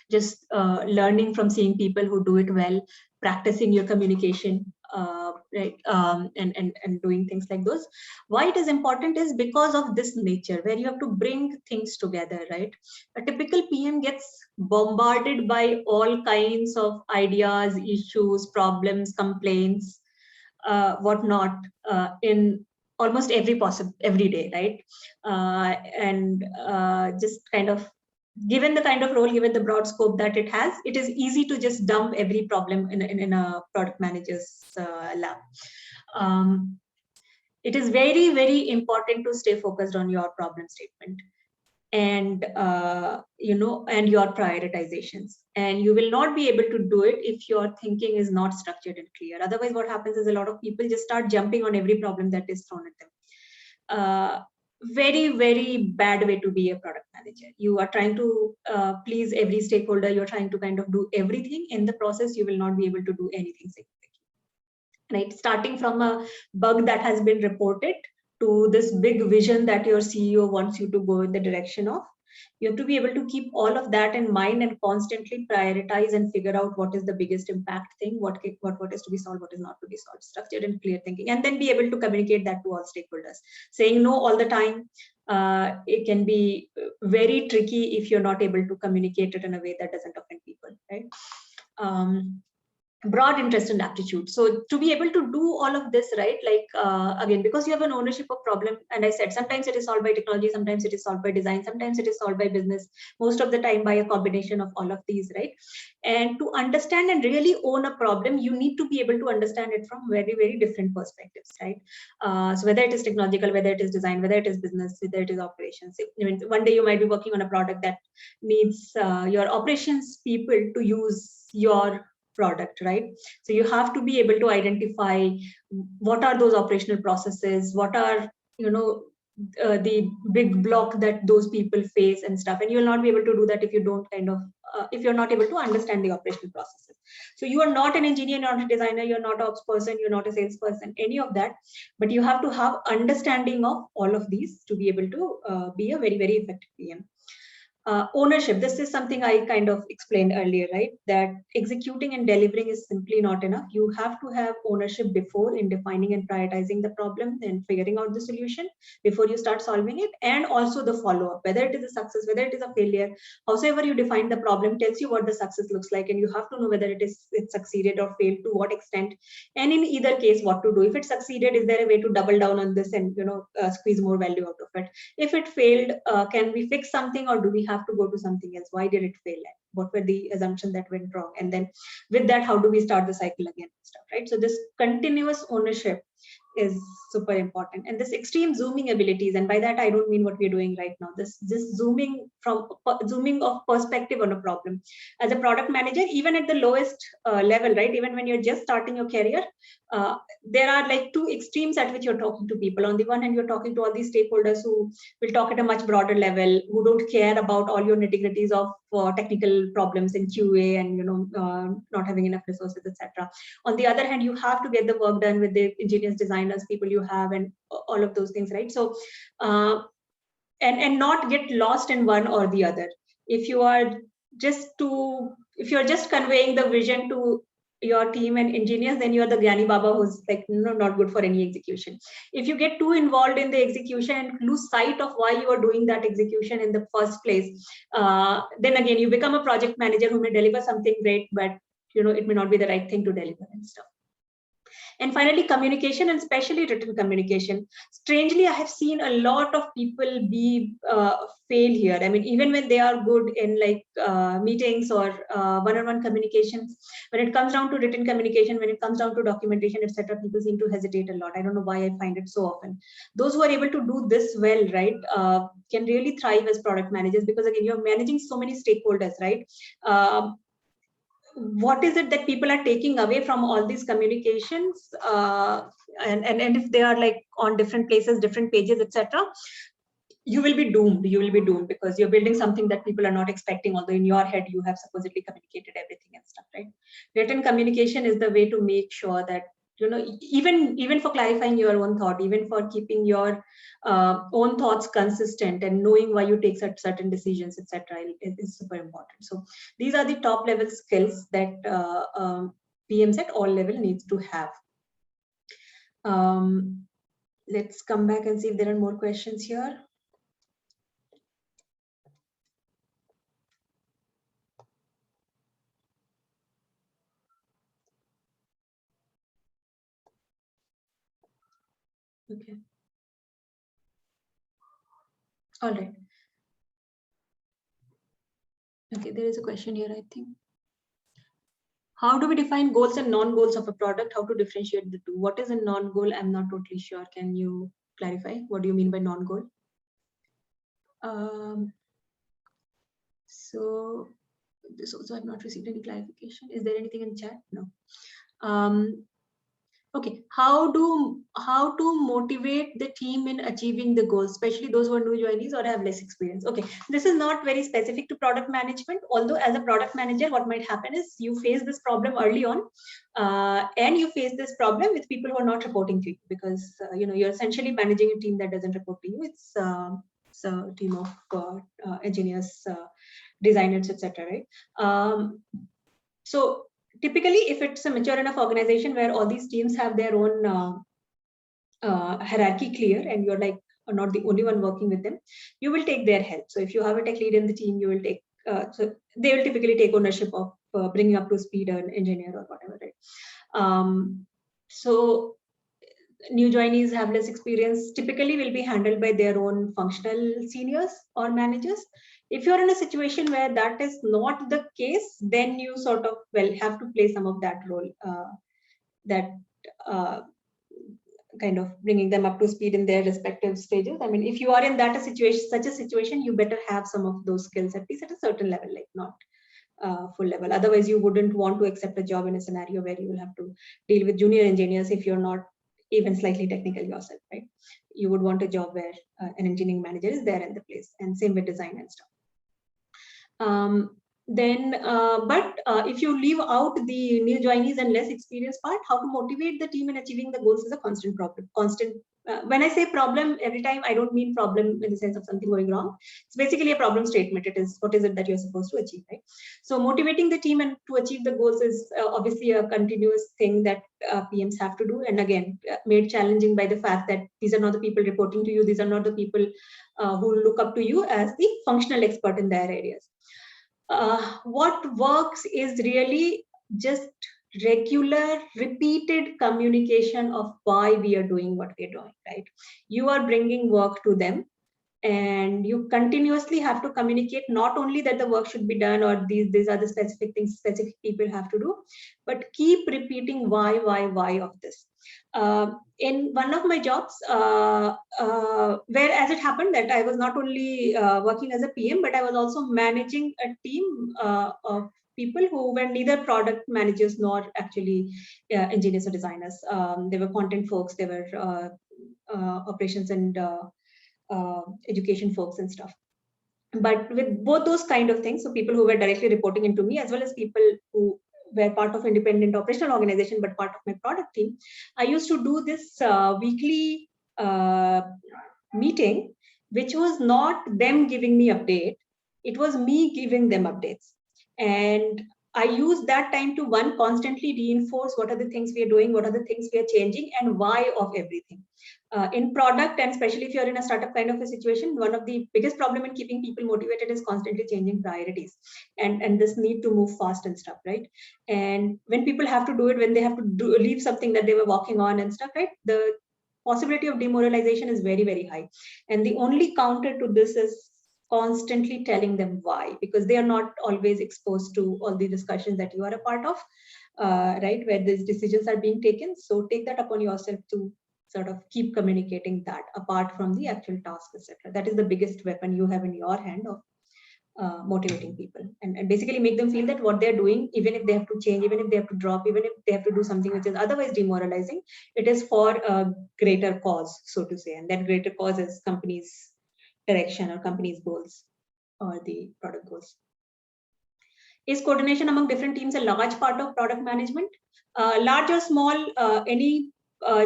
just learning from seeing people who do it well, practicing your communication, right, and doing things like those. Why it is important is because of this nature where you have to bring things together, right? A typical PM gets bombarded by all kinds of ideas, issues, problems, complaints, whatnot, in almost every day, right? Just kind of, given the kind of role, given the broad scope that it has, it is easy to just dump every problem in a product manager's lap. It is very, very important to stay focused on your problem statement and and your prioritizations, and you will not be able to do it if your thinking is not structured and clear. Otherwise, what happens is a lot of people just start jumping on every problem that is thrown at them. Very, very bad way to be a product manager. You are trying to please every stakeholder. You're trying to kind of do everything. In the process, you will not be able to do anything significant, right? Starting from a bug that has been reported to this big vision that your CEO wants you to go in the direction of. You have to be able to keep all of that in mind and constantly prioritize and figure out what is the biggest impact thing, what is to be solved, what is not to be solved, structured and clear thinking, and then be able to communicate that to all stakeholders. Saying no all the time, it can be very tricky if you're not able to communicate it in a way that doesn't offend people, right? Broad interest and aptitude. So to be able to do all of this, right, again, because you have an ownership of problem, and I said sometimes it is solved by technology, sometimes it is solved by design, sometimes it is solved by business, most of the time by a combination of all of these, right? And to understand and really own a problem, you need to be able to understand it from very, very different perspectives, right? So whether it is technological, whether it is design, whether it is business, whether it is operations. One day you might be working on a product that needs your operations people to use your product, right? So you have to be able to identify what are those operational processes, what are the big block that those people face and stuff, and you will not be able to do that if you don't if you're not able to understand the operational processes. So you are not an engineer, not a designer, you're not an ops person, you're not a salesperson, any of that, but you have to have understanding of all of these to be able to be a very, very effective PM. Ownership, this is something I kind of explained earlier, right? That executing and delivering is simply not enough. You have to have ownership before in defining and prioritizing the problem and figuring out the solution before you start solving it, and also the follow-up, whether it is a success, whether it is a failure, however you define the problem tells you what the success looks like, and you have to know whether it succeeded or failed, to what extent, and in either case what to do. If it succeeded, is there a way to double down on this and squeeze more value out of it? If it failed, can we fix something, or do we have to go to something else? Why did it fail? what were the assumptions that went wrong, and then with that, how do we start the cycle again and stuff, right? So this continuous ownership is super important, and this extreme zooming abilities, and by that I don't mean what we're doing right now, this zooming of perspective on a problem. As a product manager, even at the lowest level, right, even when you're just starting your career, there are like two extremes at which you're talking to people. On the one hand, you're talking to all these stakeholders who will talk at a much broader level, who don't care about all your nitty-gritties of technical problems in QA and not having enough resources, etc. On the other hand, you have to get the work done with the engineers, designers, people you have, and all of those things, right? So and not get lost in one or the other. If you're just conveying the vision to your team and engineers, then you're the Gyani Baba who's like not good for any execution. If you get too involved in the execution and lose sight of why you are doing that execution in the first place, then again you become a project manager who may deliver something great, but it may not be the right thing to deliver and stuff. And finally, communication, and especially written communication. Strangely, I have seen a lot of people fail here. I mean, even when they are good in like meetings or one-on-one communications, when it comes down to written communication, when it comes down to documentation, etc., people seem to hesitate a lot. I don't know why I find it so often. Those who are able to do this well, right, can really thrive as product managers, because again, you're managing so many stakeholders, right? What is it that people are taking away from all these communications, and if they are like on different places, different pages, etc., you will be doomed. You will be doomed because you're building something that people are not expecting, although in your head you have supposedly communicated everything and stuff, right? Written communication is the way to make sure that even for clarifying your own thought, even for keeping your own thoughts consistent and knowing why you take certain decisions, etc., is super important. So these are the top level skills that PMs at all level needs to have. Let's come back and see if there are more questions here. Okay. All right. Okay, there is a question here, I think. How do we define goals and non-goals of a product? How to differentiate the two? What is a non-goal? I'm not totally sure. Can you clarify? What do you mean by non-goal? So this also I've not received any clarification. Is there anything in chat? No. Okay, how to motivate the team in achieving the goals, especially those who are new joinees or have less experience? Okay, this is not very specific to product management, although as a product manager, what might happen is you face this problem early on, and you face this problem with people who are not reporting to you, because you're essentially managing a team that doesn't report to you. It's a team of engineers, designers, etc., right? So typically, if it's a mature enough organization where all these teams have their own hierarchy clear, and you're like not the only one working with them, you will take their help. So if you have a tech lead in the team, you will take, so they will typically take ownership of bringing up to speed an engineer or whatever, right? So new joinees have less experience, typically will be handled by their own functional seniors or managers. If you're in a situation where that is not the case, then you sort of have to play some of that role, kind of bringing them up to speed in their respective stages. I mean, if you are in such a situation, you better have some of those skills, at least at a certain level, like not full level. Otherwise, you wouldn't want to accept a job in a scenario where you will have to deal with junior engineers if you're not even slightly technical yourself, right? You would want a job where an engineering manager is there in the place, and same with design and stuff. But if you leave out the new joinees and less experienced part, how to motivate the team in achieving the goals is a constant problem. When I say problem, every time I don't mean problem in the sense of something going wrong. It's basically a problem statement. It is, what is it that you're supposed to achieve, right? So motivating the team and to achieve the goals is obviously a continuous thing that PMs have to do. And again, made challenging by the fact that these are not the people reporting to you. These are not the people who look up to you as the functional expert in their areas. What works is really just regular, repeated communication of why we are doing what we're doing, right? You are bringing work to them. And you continuously have to communicate not only that the work should be done or these are the specific things specific people have to do, but keep repeating why of this. In one of my jobs, where as it happened that I was not only working as a PM, but I was also managing a team of people who were neither product managers nor actually engineers or designers. They were content folks, they were operations and education folks and stuff. But with both those kind of things, so people who were directly reporting into me, as well as people who were part of independent operational organization, but part of my product team, I used to do this weekly meeting, which was not them giving me update, it was me giving them updates. And I use that time to constantly reinforce what are the things we are doing, what are the things we are changing, and why of everything. In product, and especially if you're in a startup kind of a situation, one of the biggest problem in keeping people motivated is constantly changing priorities and this need to move fast and stuff, right? And when people have to do it, when they have to leave something that they were working on and stuff, right, the possibility of demoralization is very, very high. And the only counter to this is constantly telling them why, because they are not always exposed to all the discussions that you are a part of, right, where these decisions are being taken. So take that upon yourself to sort of keep communicating that apart from the actual task, etc. That is the biggest weapon you have in your hand of motivating people, and basically make them feel that what they're doing, even if they have to change, even if they have to drop, even if they have to do something which is otherwise demoralizing, it is for a greater cause, so to say. And that greater cause is company's direction or company's goals or the product goals. Is coordination among different teams a large part of product management? Large or small, any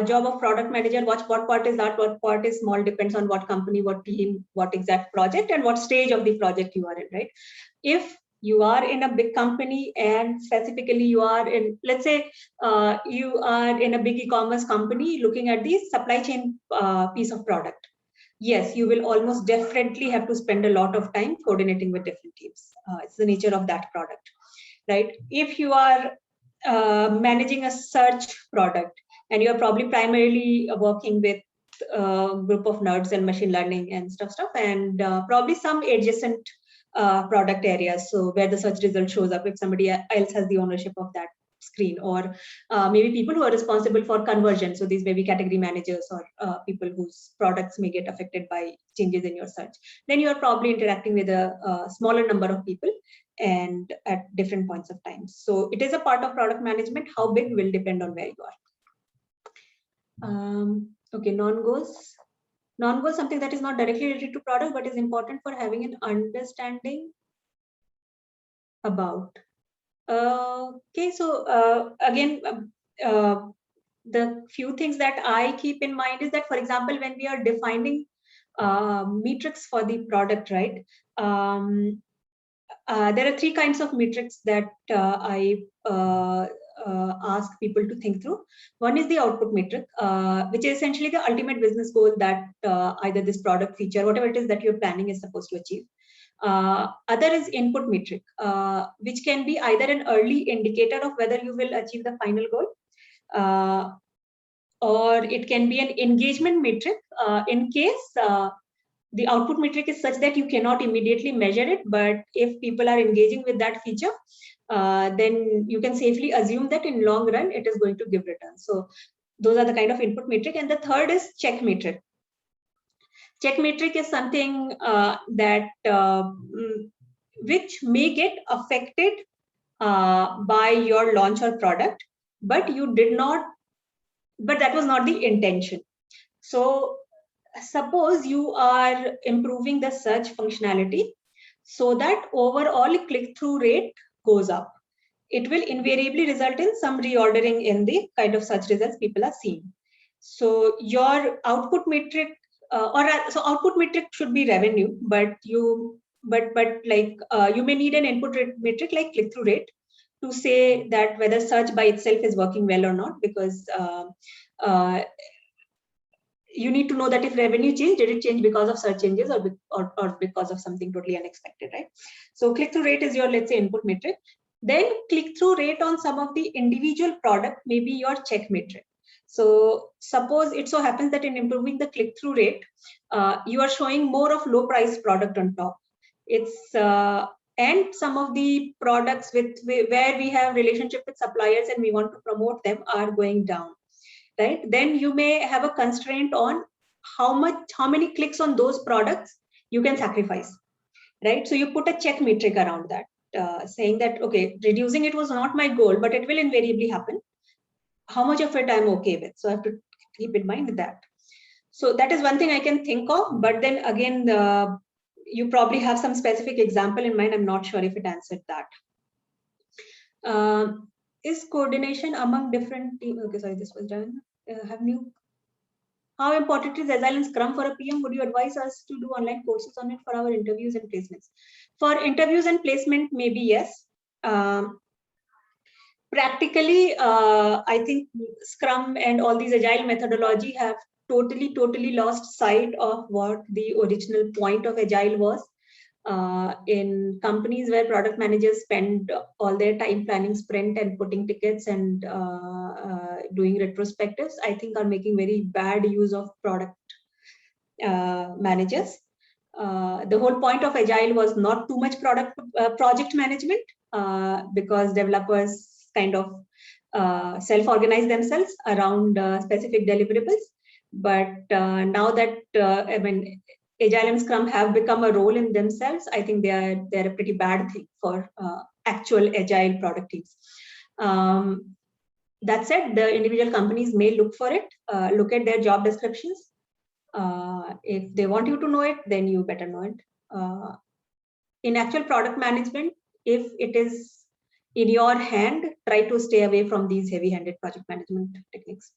job of product manager, what part is large, what part is small, depends on what company, what team, what exact project, and what stage of the project you are in, right? If you are in a big company and specifically you are in, let's say, you are in a big e-commerce company looking at the supply chain piece of product, yes, you will almost definitely have to spend a lot of time coordinating with different teams. It's the nature of that product, right? If you are managing a search product and you're probably primarily working with a group of nerds and machine learning and stuff, and probably some adjacent product areas. So where the search result shows up if somebody else has the ownership of that screen, or maybe people who are responsible for conversion. So these may be category managers or people whose products may get affected by changes in your search. Then you are probably interacting with a smaller number of people and at different points of time. So it is a part of product management. How big will depend on where you are. Okay, non-goals. Non-goals, something that is not directly related to product, but is important for having an understanding about. Okay, so again, the few things that I keep in mind is that, for example, when we are defining metrics for the product, right? There are three kinds of metrics that I ask people to think through. One is the output metric, which is essentially the ultimate business goal that either this product, feature, whatever it is that you're planning is supposed to achieve. Other is input metric, which can be either an early indicator of whether you will achieve the final goal, or it can be an engagement metric in case the output metric is such that you cannot immediately measure it, but if people are engaging with that feature, then you can safely assume that in long run it is going to give returns. So those are the kind of input metric. And the third is check metric. Check metric is something that which may get affected by your launch or product, but that was not the intention. So suppose you are improving the search functionality so that overall click-through rate goes up. It will invariably result in some reordering in the kind of search results people are seeing. So your output metric, so output metric should be revenue, but you may need an input metric like click-through rate to say that whether search by itself is working well or not, because you need to know that if revenue changed, did it change because of search changes or because of something totally unexpected, right? So click-through rate is your, let's say, input metric. Then click-through rate on some of the individual product may be your check metric. So suppose it so happens that in improving the click-through rate, you are showing more of low-priced product on top. It's and some of the products where we have relationship with suppliers and we want to promote them are going down, right? Then you may have a constraint on how many clicks on those products you can sacrifice, right? So you put a check metric around that, saying that, okay, reducing it was not my goal, but it will invariably happen. How much of it I'm okay with? So I have to keep in mind that. So that is one thing I can think of, but then again, you probably have some specific example in mind. I'm not sure if it answered that. Is coordination among different teams? Okay, sorry, this was done. How important is Agile and Scrum for a PM? Would you advise us to do online courses on it for our interviews and placements? For interviews and placement, maybe yes. Practically, I think Scrum and all these Agile methodology have totally lost sight of what the original point of Agile was. In companies where product managers spend all their time planning sprint and putting tickets and doing retrospectives, I think are making very bad use of product managers. The whole point of Agile was not too much project management, because developers kind of self-organize themselves around specific deliverables. But now that I mean, Agile and Scrum have become a role in themselves, I think they're a pretty bad thing for actual Agile product teams. That said, the individual companies may look for it, look at their job descriptions. If they want you to know it, then you better know it. In actual product management, if it is in your hand, try to stay away from these heavy-handed project management techniques.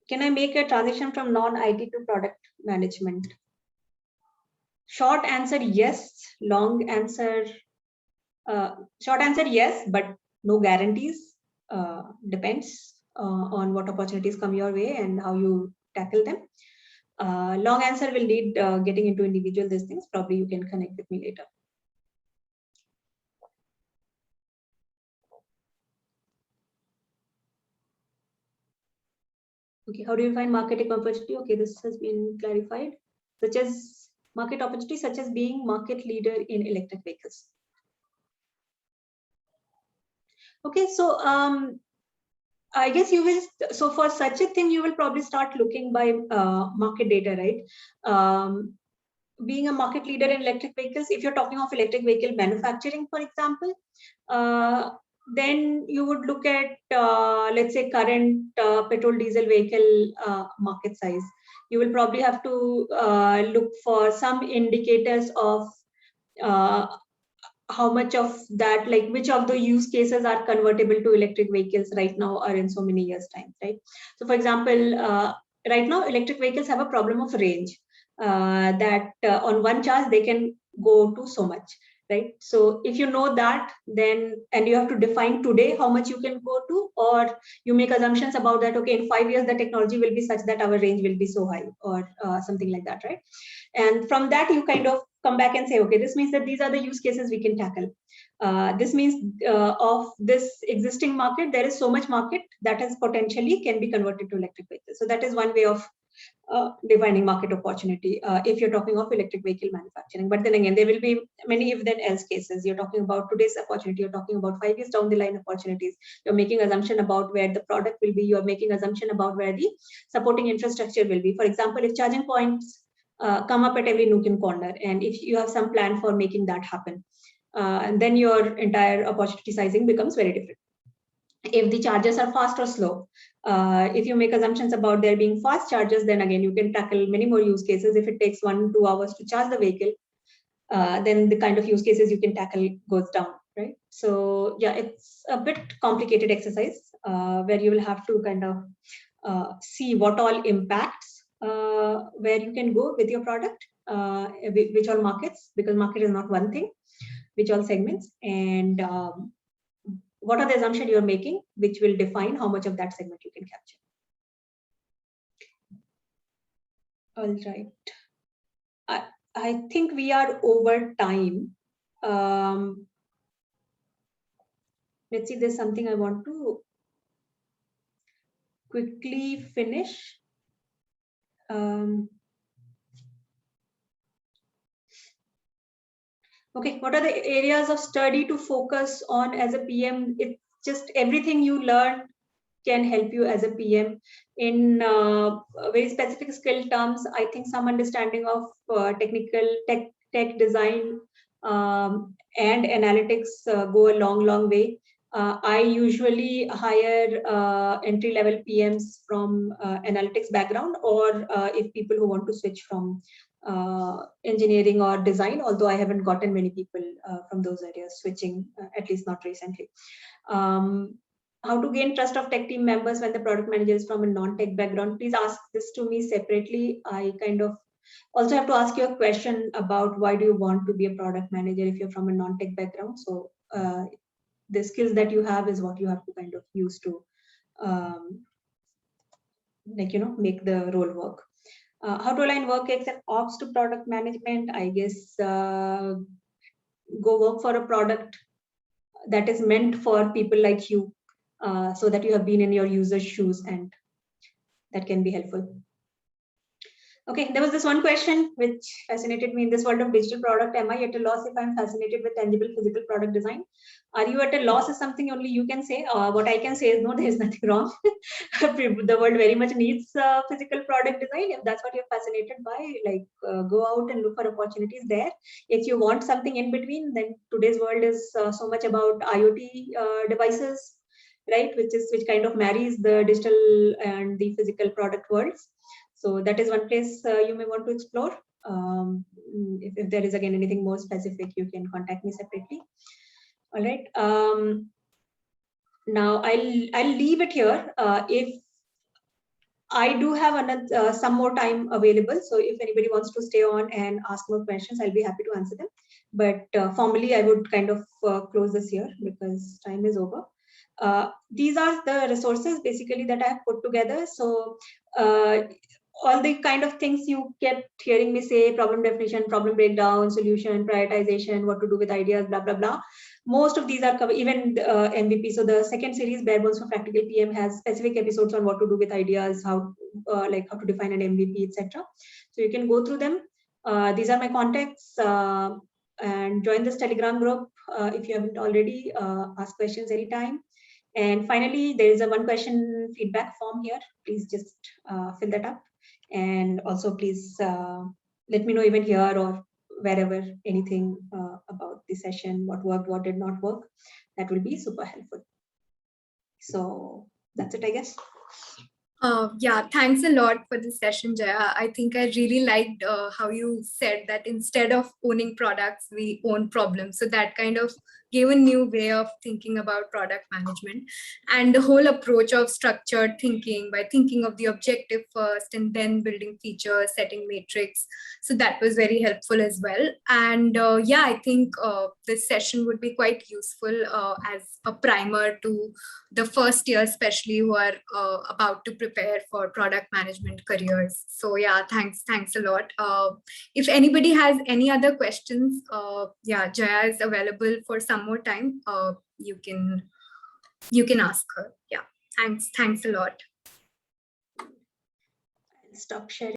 Can I make a transition from non-IT to product management? Short answer, yes. Long answer, short answer, yes, but no guarantees. Depends on what opportunities come your way and how you tackle them. Long answer will need getting into individual these things. Probably you can connect with me later. Okay, how do you find marketing opportunity? Okay, this has been clarified. Such as market opportunity, such as being market leader in electric vehicles. Okay, so I guess you will. So for such a thing, you will probably start looking by market data, right? Being a market leader in electric vehicles, if you're talking of electric vehicle manufacturing, for example, then you would look at, let's say, current petrol diesel vehicle market size. You will probably have to look for some indicators of how much of that, like which of the use cases are convertible to electric vehicles right now or in so many years' time, right? So for example, right now, electric vehicles have a problem of range, that on one charge, they can go to so much, right? So if you know that, then, and you have to define today how much you can go to, or you make assumptions about that, okay, in 5 years, the technology will be such that our range will be so high, or something like that, right? And from that, you kind of come back and say, okay, this means that these are the use cases we can tackle. This means of this existing market, there is so much market that has potentially can be converted to electric vehicles. So that is one way of defining market opportunity if you're talking of electric vehicle manufacturing. But then again, there will be many if then else cases. You're talking about today's opportunity, you're talking about 5 years down the line opportunities. You're making assumption about where the product will be, you're making assumption about where the supporting infrastructure will be. For example, if charging points come up at every nook and corner, and if you have some plan for making that happen, and then your entire opportunity sizing becomes very different. If the charges are fast or slow, if you make assumptions about there being fast charges, then again, you can tackle many more use cases. If it takes 1-2 hours to charge the vehicle, then the kind of use cases you can tackle goes down, right? So yeah, it's a bit complicated exercise where you will have to kind of see what all impacts where you can go with your product, which all markets, because market is not one thing, which all segments, and what are the assumptions you're making, which will define how much of that segment you can capture. All right. I think we are over time. Let's see, there's something I want to quickly finish. Okay, what are the areas of study to focus on as a PM? It's just everything you learn can help you as a PM. In very specific skill terms, I think some understanding of technical tech design and analytics go a long way. I usually hire entry-level PMs from analytics background, or if people who want to switch from engineering or design, although I haven't gotten many people from those areas switching, at least not recently. How to gain trust of tech team members when the product manager is from a non-tech background? Please ask this to me separately. I kind of also have to ask you a question about why do you want to be a product manager if you're from a non-tech background. So the skills that you have is what you have to kind of use to make the role work. How to align work and ops to product management? I guess go work for a product that is meant for people like you, so that you have been in your user's shoes, and that can be helpful. Okay, there was this one question which fascinated me. In this world of digital product, am I at a loss if I'm fascinated with tangible physical product design? Are you at a loss is something only you can say. What I can say is no, there is nothing wrong. The world very much needs physical product design. If that's what you're fascinated by, go out and look for opportunities there. If you want something in between, then today's world is so much about IoT devices, right? Which kind of marries the digital and the physical product worlds. So that is one place you may want to explore. If there is again anything more specific, you can contact me separately. All right. Now I'll leave it here. If I do have another some more time available, so if anybody wants to stay on and ask more questions, I'll be happy to answer them. But formally, I would kind of close this here because time is over. These are the resources basically that I have put together. So all the kind of things you kept hearing me say: problem definition, problem breakdown, solution, prioritization, what to do with ideas, blah blah blah. Most of these are covered, even MVP. So the second series, Bare Bones for Practical PM, has specific episodes on what to do with ideas, how to define an MVP, etc. So you can go through them. These are my contacts, and join this Telegram group if you haven't already. Ask questions anytime. And finally, there is a one question feedback form here. Please just fill that up. And also please let me know even here or wherever anything about the session, what worked, what did not work. That will be super helpful. So that's it, I guess. Yeah, thanks a lot for this session, Jaya. I think I really liked how you said that instead of owning products, we own problems. So that kind of gave a new way of thinking about product management, and the whole approach of structured thinking by thinking of the objective first and then building features, setting matrix. So that was very helpful as well. And yeah, I think this session would be quite useful as a primer to the first year, especially who are about to prepare for product management careers. So yeah, thanks a lot. If anybody has any other questions, yeah, Jaya is available for some more time. You can ask her. Yeah, thanks a lot. Stop sharing.